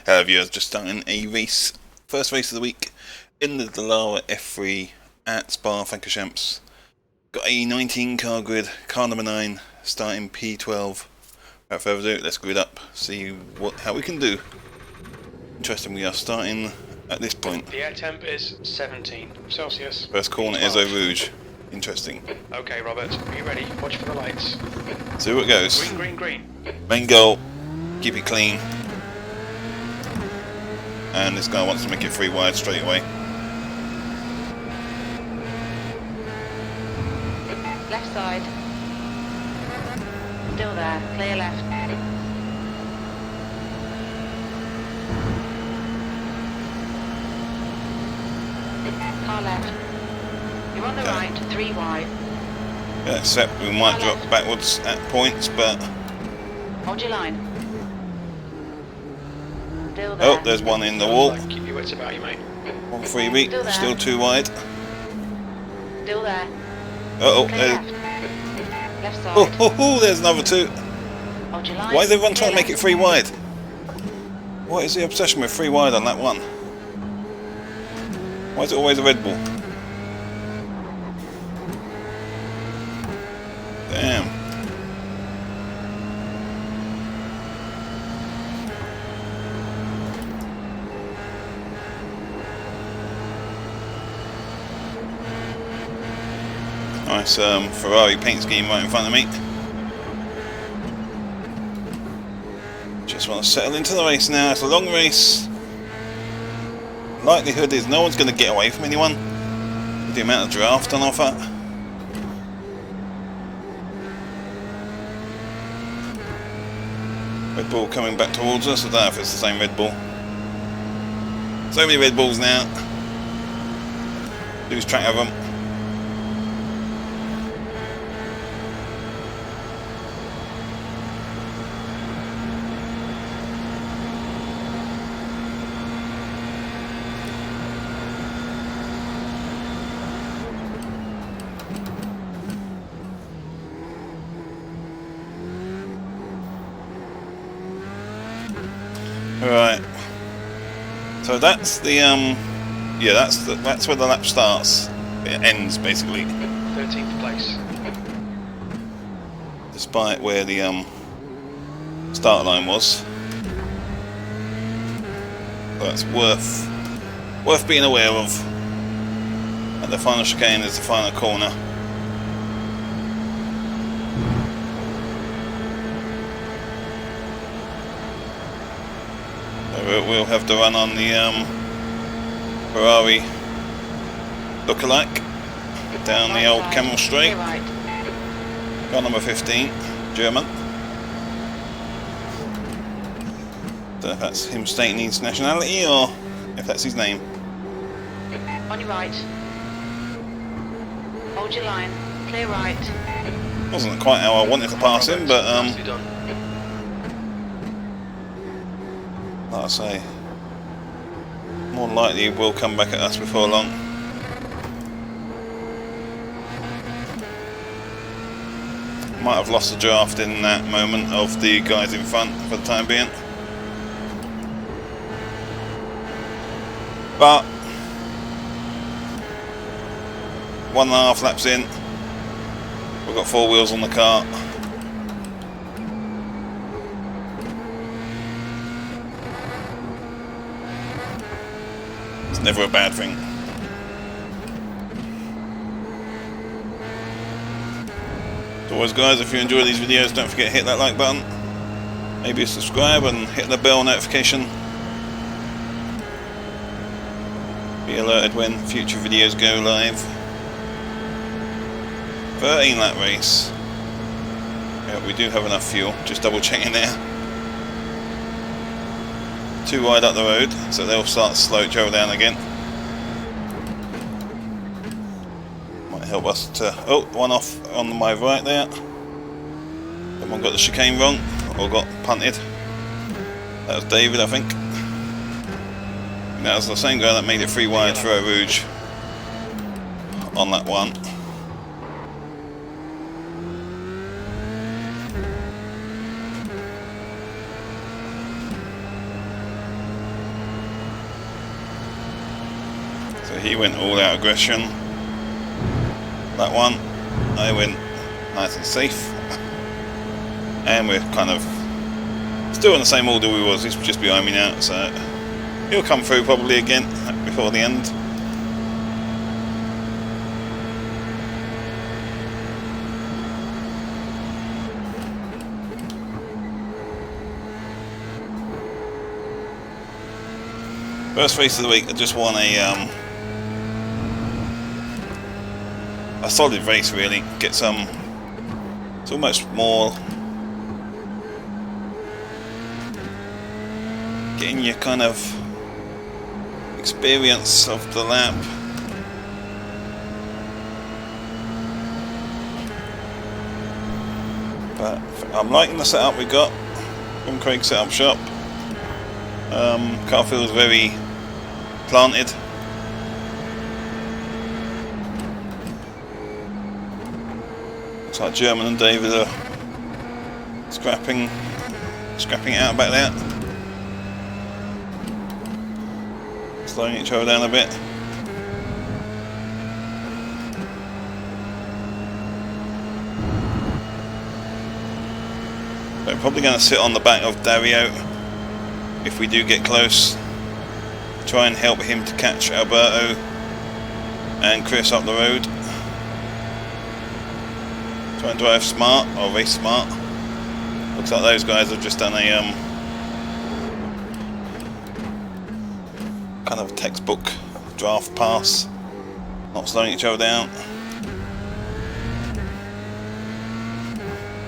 Hello viewers, just starting a race, first race of the week in the dallara F3 at Spa Francorchamps. Got a 19 car grid, car number 9, starting P12. Without further ado, let's grid up, see how we can do. Interesting, we are starting at this point. The air temp is 17 Celsius. First corner is Eau Rouge. Interesting. Okay, Robert, are you ready? Watch for the lights. See where it goes. Green, green, green. Main goal, keep it clean. And this guy wants to make it 3 wide straight away. Left side. Still there. Clear left. Car left. You're on the right, 3 wide. Yeah, except we might drop backwards at points, but... Hold your line. Still there. Oh, there's one in the wall. Keep your wits about you, mate. 1 freebie, still 2 wide. Still there. Uh-oh. Left side. Oh, there's another 2. Hold your line. Why is everyone trying to make it 3 wide? What is the obsession with 3 wide on that one? Why is it always a Red Bull? Damn. Nice Ferrari paint scheme right in front of me. Just want to settle into the race now. It's a long race. Likelihood is no one's going to get away from anyone with the amount of draft on offer. Red Bull coming back towards us. I don't know if it's the same Red Bull. So many Red Bulls now. Lose track of them. Right, so that's the yeah, that's where the lap starts. It ends basically. 13th place. Despite where the start line was, so that's worth being aware of. And the final chicane is the final corner. We'll have to run on the Ferrari lookalike down the old Camel Straight. Car number 15, German. Don't know if that's him stating his nationality or if that's his name. On your right. Hold your line. Clear right. Wasn't quite how I wanted to pass him, but Nicely done. like I say, more than likely will come back at us before long. Might have lost the draft in that moment of the guys in front for the time being. But 1.5 laps in, we've got 4 wheels on the car. It's never a bad thing. As always guys, if you enjoy these videos, don't forget to hit that like button, maybe subscribe and hit the bell notification. Be alerted when future videos go live. 13 lap race. Yeah, we do have enough fuel, just double checking there. 2 wide up the road, so they'll start to slow travel down again. Might help us to... Oh, one off on my right there. Someone got the chicane wrong, or got punted. That was David, I think. And that was the same guy that made it 3 wide for Eau Rouge on that one. So he went all out aggression. That one, I went nice and safe. And we're kind of still in the same order we was. He's just behind me now, so he'll come through probably again before the end. First race of the week, I just won a solid race really. Get some, so much more getting your kind of experience of the lap. But I'm liking the setup we got from Craig's setup shop. Car feels very planted. Looks like German and David are scrapping it out back there. Slowing each other down a bit. So I'm probably going to sit on the back of Dario if we do get close. Try and help him to catch Alberto and Chris up the road. Try and drive smart, or race smart. Looks like those guys have just done a kind of textbook draft pass, not slowing each other down.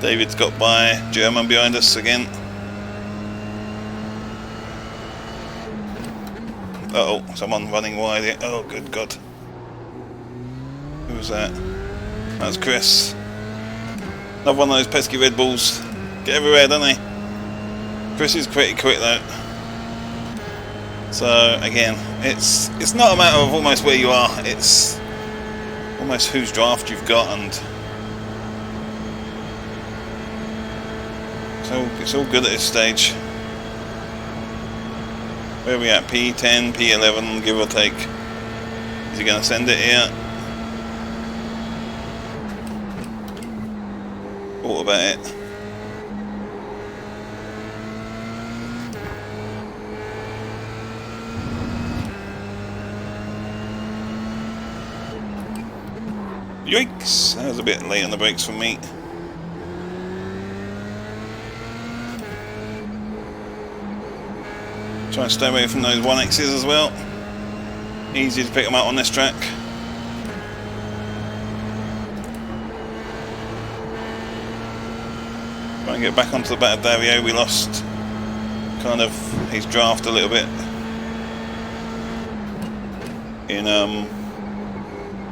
David's got by German behind us again. Uh oh, someone running wide here. Oh, good God. Who was that? That was Chris. Another one of those pesky Red Bulls. Get everywhere, don't they? Chris is pretty quick though. So again, it's not a matter of almost where you are, it's almost whose draft you've got, and so it's all good at this stage. Where are we at? P10, P11, give or take. Is he going to send it here? What about it? Yikes! That was a bit late on the brakes for me. Try and stay away from those 1Xs as well. Easy to pick them up on this track. Try and get back onto the back of Dario. We lost kind of his draft a little bit in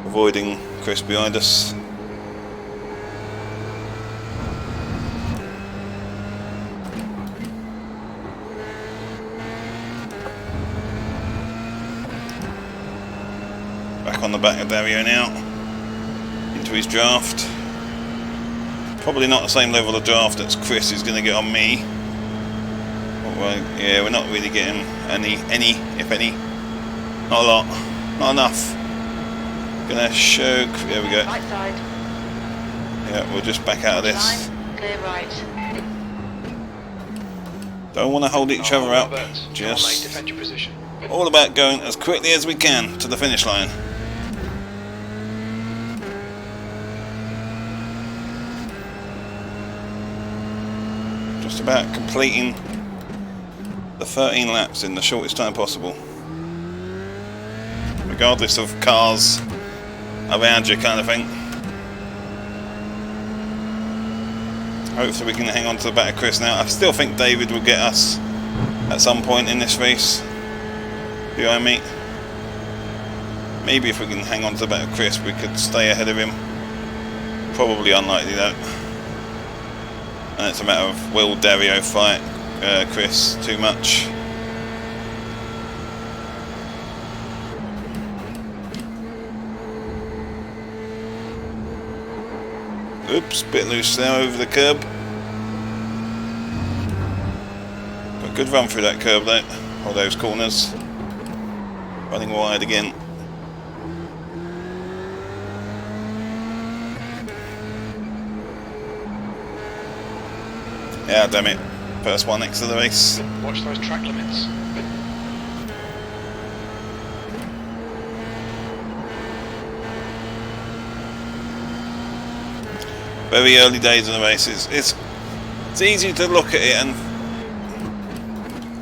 avoiding Chris behind us. Back on the back of Dario now, into his draft. Probably not the same level of draft that Chris is going to get on me. Well, yeah, we're not really getting any, if any. Not a lot, not enough. Gonna show. There we go. Right side. Yeah, we'll just back out of this. Clear right. Don't want to hold each other up. Just defend your position. All about going as quickly as we can to the finish line. Just about completing the 13 laps in the shortest time possible. Regardless of cars around you, kind of thing. Hopefully we can hang on to the back of Chris now. I still think David will get us at some point in this race behind me. Maybe if we can hang on to the back of Chris we could stay ahead of him. Probably unlikely though. And it's a matter of will Dario fight Chris too much. Oops, bit loose there over the curb. Got a good run through that curb though, all those corners. Running wide again. Yeah, damn it. First one next to the race. Watch those track limits. Very early days in the races. It's easy to look at it and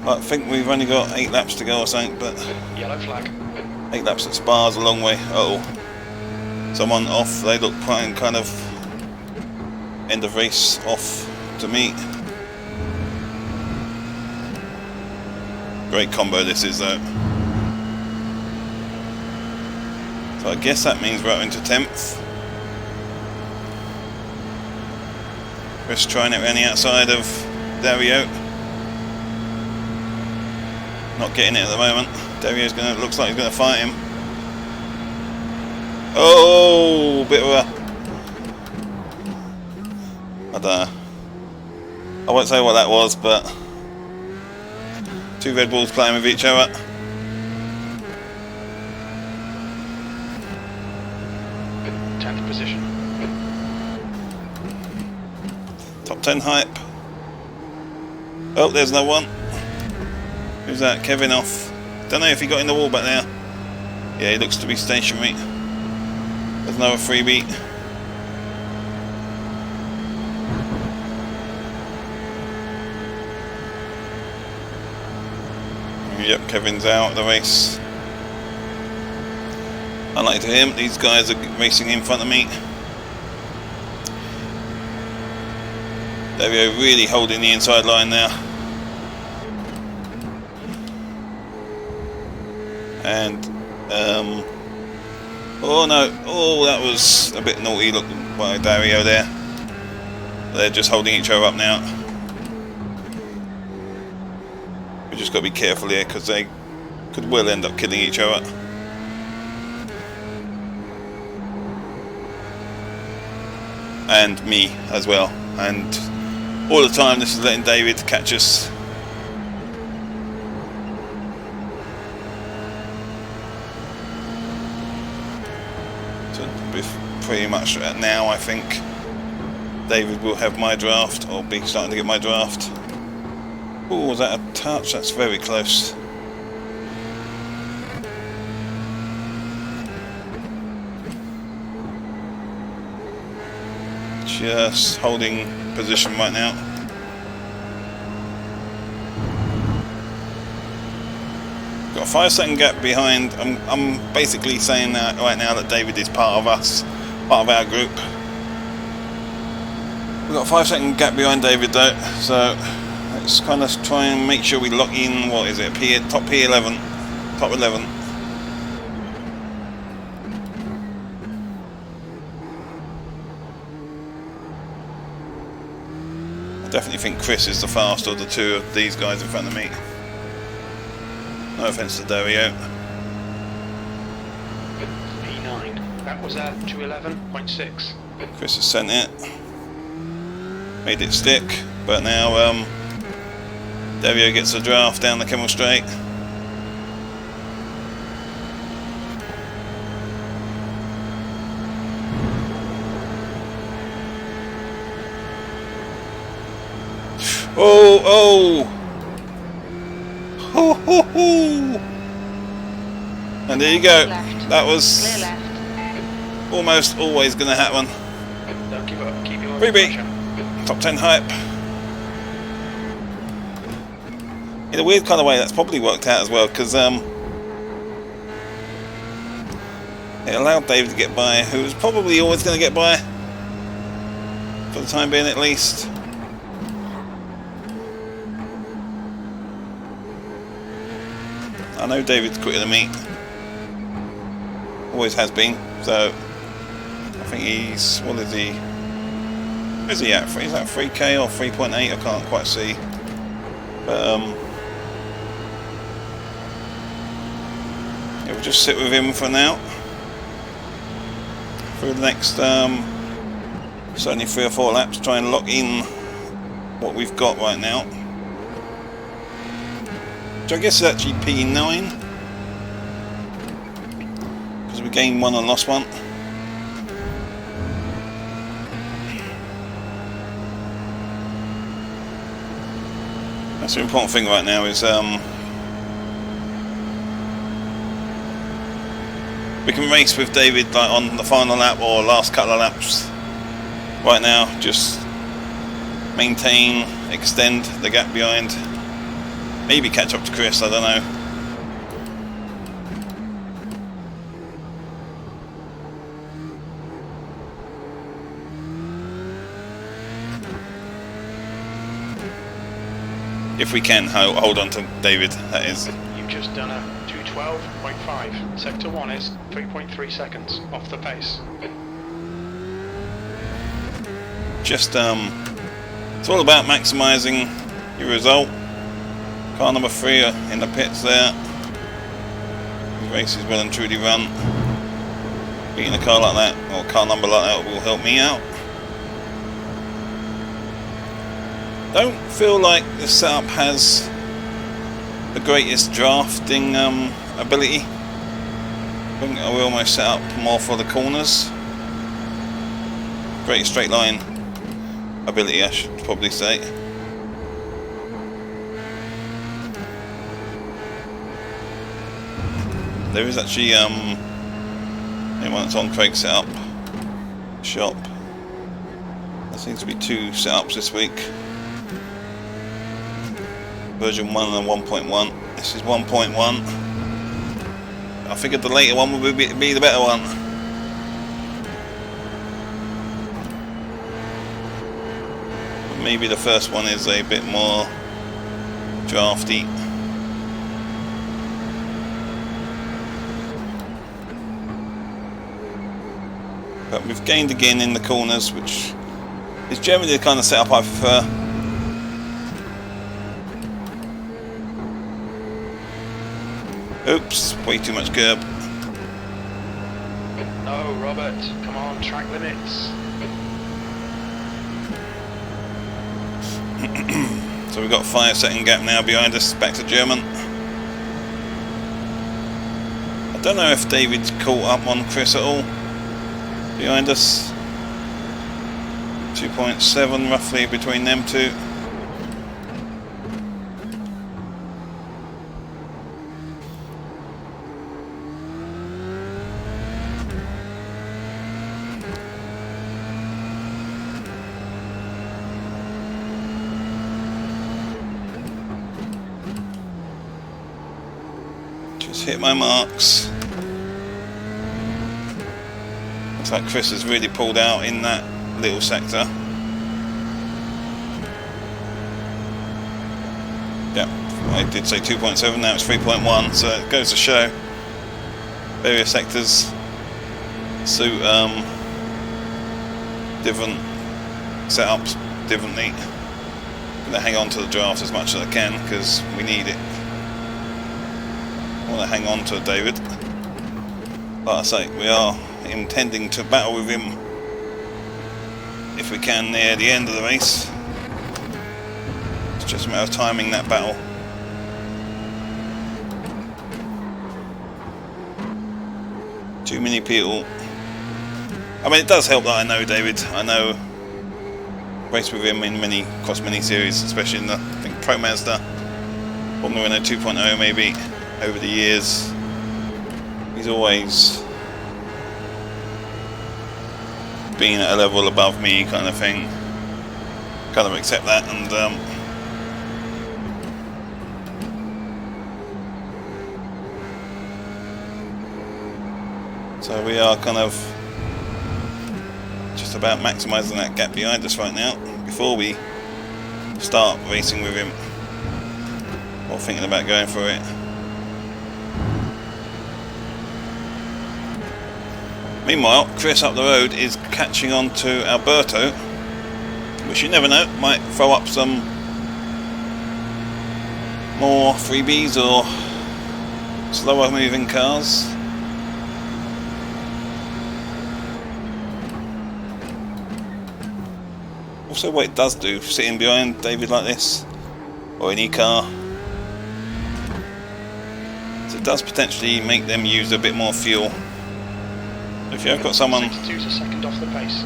I think we've only got 8 laps to go or something, but Yellow flag. 8 laps at Spa's a long way. Uh oh. Someone off. They look kind of end of race off to me. Great combo this is though. So I guess that means we're up into 10th. Chris trying it around the outside of Dario. Not getting it at the moment. Dario's looks like he's gonna fight him. Oh, bit of a, I don't know. I won't say what that was, but 2 Red Bulls playing with each other. Tenth position. Top 10 hype. Oh, there's no one. Who's that? Kevin off. Don't know if he got in the wall back there. Yeah, he looks to be stationary. There's another freebie. Yep, Kevin's out of the race. Unlike to him, these guys are racing in front of me. Dario really holding the inside line now. And oh no, oh that was a bit naughty looking by Dario there. They're just holding each other up now. We just got to be careful here because they could well end up killing each other. And me as well. And all the time this is letting David catch us. So pretty much now I think David will have my draft, or be starting to get my draft. Oh, was that a touch? That's very close. Just holding position right now. Got a 5-second gap behind. I'm basically saying that right now that David is part of us, part of our group. We've got a 5-second gap behind David though, so let's kind of try and make sure we lock in. What is it? Top P11, top 11. I definitely think Chris is the fastest of the 2 of these guys in front of me. No offence to Dario. P9. That was at 211.6. Chris has sent it. Made it stick, but now Dario gets a draft down the Kemmel Straight. Oh, oh! Ho, ho, ho! And there you go. That was almost always going to happen. Don't give up. Keep your Freebie. Top 10 hype. In a weird kind of way, that's probably worked out as well, because it allowed Dave to get by, who was probably always going to get by, for the time being at least. I know David's quicker than me, always has been, so I think he's, what is he? Where's he at? Is that 3k or 3.8? I can't quite see. But yeah, we'll just sit with him for now. For the next certainly 3 or 4 laps, try and lock in what we've got right now. Which I guess is actually P9. Because we gained 1 and lost 1. That's the important thing right now is we can race with David like on the final lap or last couple of laps. Right now, just maintain, extend the gap behind, maybe catch up to Chris, I don't know. If we can hold on to David, that is. You've just done a 2:12.5. Sector 1 is 3.3 seconds off the pace. Just it's all about maximising your result. Car number 3 in the pits there. The race is well and truly run. Beating a car like that, or a car number like that, will help me out. Don't feel like this setup has the greatest drafting ability. I think I will almost set up more for the corners. Great straight line ability, I should probably say. There is actually anyone that's on Craig's setup shop. There seems to be 2 setups this week. Version 1 and 1.1. This is 1.1. I figured the later one would be the better one. But maybe the first one is a bit more drafty. But we've gained again in the corners, which is generally the kind of setup I prefer. Oops, way too much curb. No, Robert, come on, track limits. So we've got a 5-second gap now behind us, back to German. I don't know if David's caught up on Chris at all. Behind us. 2.7 roughly between them two. Hit my marks. Looks like Chris has really pulled out in that little sector. Yeah, I did say 2.7, now it's 3.1, so it goes to show various sectors suit different setups differently. I'm going to hang on to the draft as much as I can because we need it. I want to hang on to David. Like I say, we are intending to battle with him if we can near the end of the race. It's just a matter of timing that battle. Too many people. I mean, it does help that I know David. I know race with him in across many series, especially in the I think Pro Mazda, Formula Renault 2.0 maybe. Over the years, he's always been at a level above me, kind of thing. Kind of accept that, and so we are kind of just about maximising that gap behind us right now before we start racing with him or thinking about going for it. Meanwhile, Chris up the road is catching on to Alberto, which you never know, might throw up some more freebies or slower moving cars. Also what it does do, sitting behind David like this, or any car, so it does potentially make them use a bit more fuel. If you've got someone 62 second off the pace.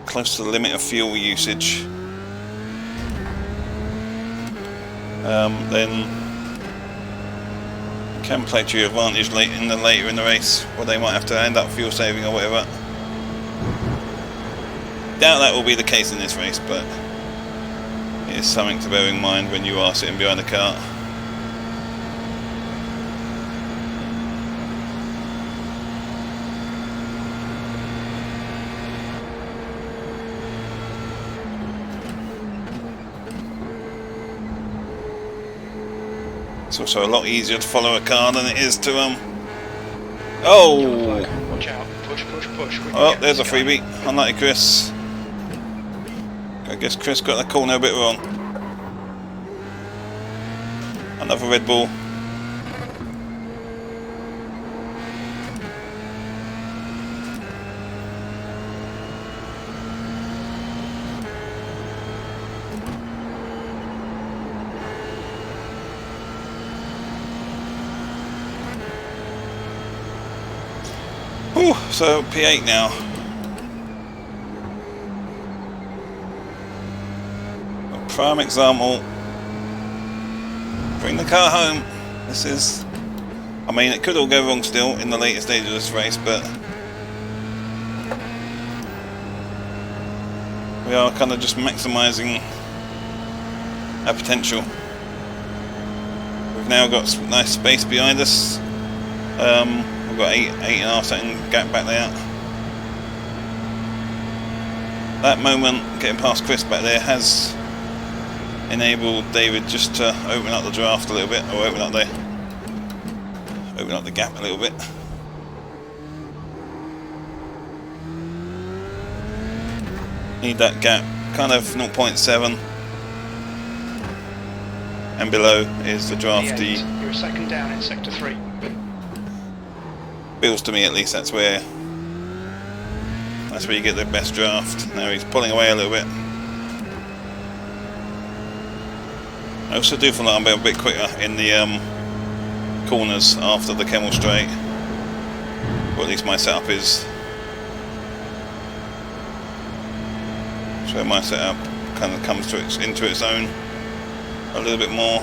close to the limit of fuel usage, then you can play to your advantage later in the race, where they might have to end up fuel saving or whatever. Doubt that will be the case in this race, but it is something to bear in mind when you are sitting behind the car. It's also a lot easier to follow a car than it is to Oh! Watch out. Push, push, push. Oh, there's a freebie. Unlucky Chris. I guess Chris got the corner a bit wrong. Another Red Bull. Whew, so P8 now. A prime example. Bring the car home. This is... I mean, it could all go wrong still in the later stage of this race, but we are kind of just maximising our potential. We've now got nice space behind us. We've got 8.5 second gap back there. That moment, getting past Chris back there, has enabled David just to open up the draft a little bit, or open up the gap a little bit. Need that gap, kind of 0.7, and below is the drafty. You're a second down in sector 3. Feels to me at least that's where you get the best draft. Now he's pulling away a little bit. I also do feel like I'm a bit quicker in the corners after the Kemmel straight, or at least my setup is. So my setup kind of comes into its own a little bit more.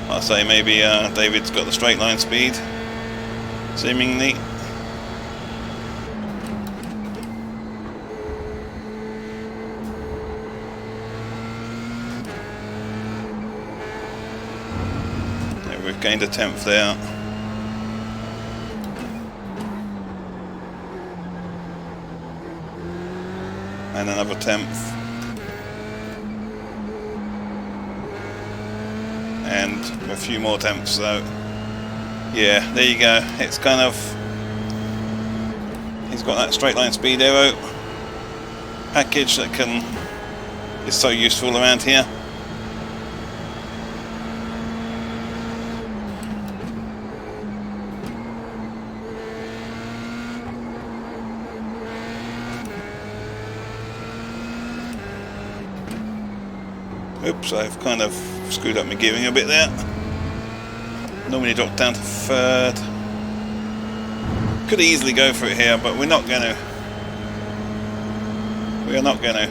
I'd say maybe David's got the straight line speed, seemingly. Yeah, we've gained a 10th there. And another 10th. And a few more 10ths, so yeah, there you go. It's kind of, he's got that straight line speed aero package that is so useful around here. Oops, I've kind of screwed up my gearing a bit there. Normally drop down to 3rd. Could easily go for it here, but we're not going to. We are not going to.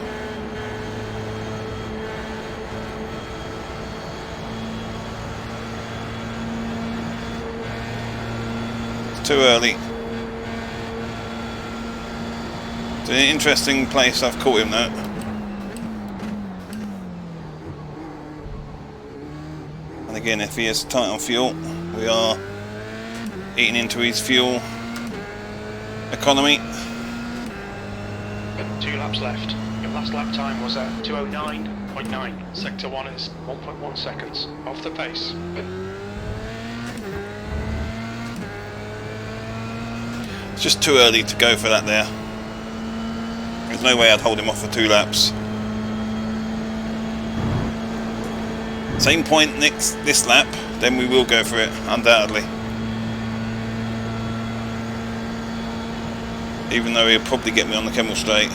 It's too early. It's an interesting place I've caught him though. Again, if he is tight on fuel, we are eating into his fuel economy. 2 laps left. Your last lap time was at 2:09.9. Sector 1 is 1.1 seconds off the pace. It's just too early to go for that there. There's no way I'd hold him off for 2 laps. Same point this lap, then we will go for it, undoubtedly. Even though he'll probably get me on the Kemmel straight.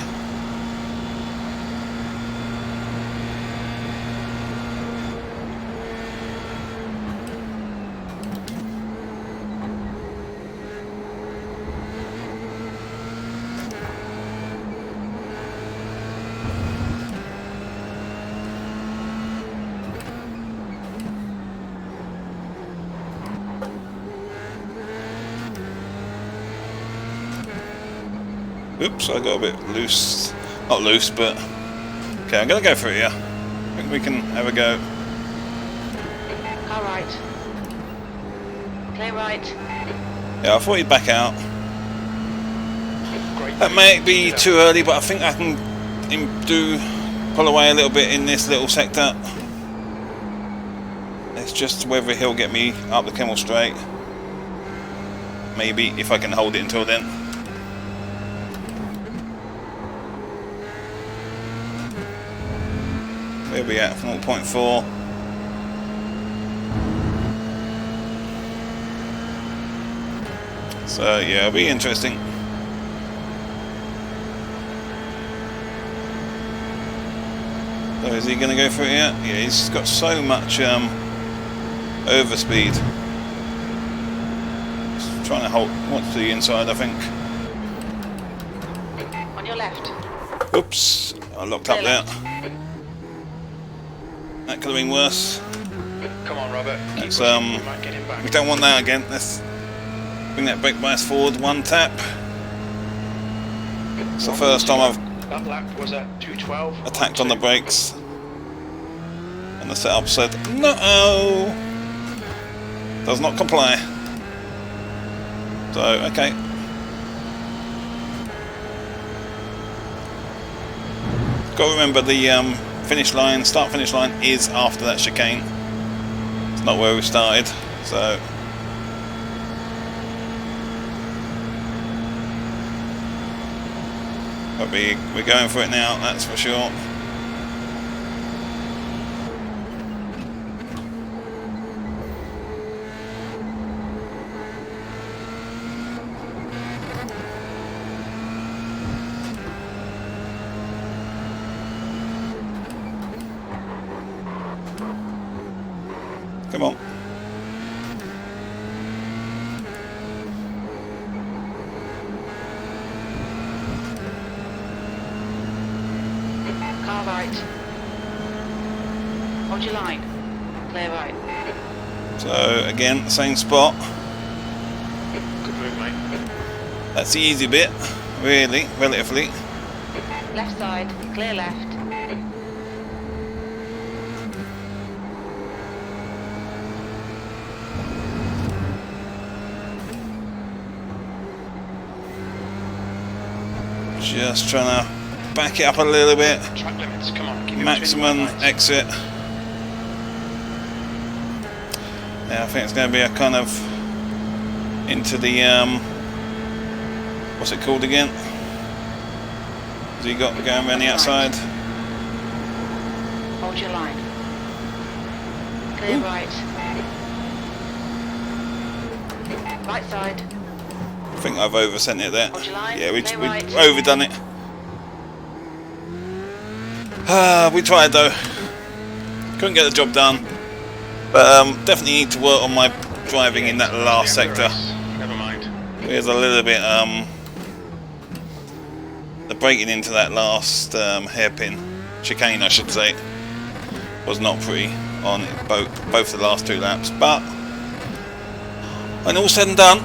Oops, I got a bit loose. Not loose, but... Okay, I'm going to go for it here. I think we can have a go. Car right. Clear right. Yeah, I thought he'd back out. Great. That may be too early, but I think I can pull away a little bit in this little sector. It's just whether he'll get me up the Kemmel Straight. Maybe, if I can hold it until then. Where are we at? 0.4. So yeah, it'll be interesting. So is he going to go for it yet? Yeah, he's got so much overspeed. Just trying to hold what's to the inside, I think. On your left. Oops, I locked up there. That could have been worse. Come on, Robert. Keep Let's, pushing. You might get him back. we don't want that again. Let's bring that brake bias forward, one tap. It's the first time I've That lap was at 2:12. attacked on the brakes. And the setup said, no! Does not comply. So, okay. Got to remember the start finish line is after that chicane. It's not where we started, so... But we're going for it now, that's for sure. Come on. Car right. Hold your line. Clear right. So again, same spot. Good move, mate. That's the easy bit, really, relatively. Left side. Clear left. Just trying to back it up a little bit. Track limits. Come on. Keep it Maximum between the white lines. exit. Yeah, I think it's going to be a kind of into the what's it called again? Has he got going around the outside? Hold your line. Clear right. Right side. I think I've oversent it there. Hold your line. Yeah, we've Clear right. overdone it. We tried though. Couldn't get the job done. But definitely need to work on my driving in that last sector. Never mind. There's a little bit the braking into that last hairpin chicane, I should say, was not pretty on both the last two laps. But when all said and done,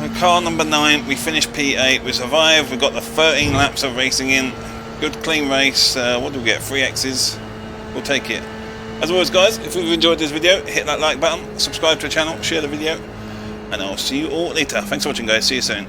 with car number 9, we finished P8. We survived. We got the 13 laps of racing in. Good clean race. What do we get? 3 X's. We'll take it. As always, guys, if you've enjoyed this video, hit that like button, subscribe to the channel, share the video, and I'll see you all later. Thanks for watching, guys. See you soon.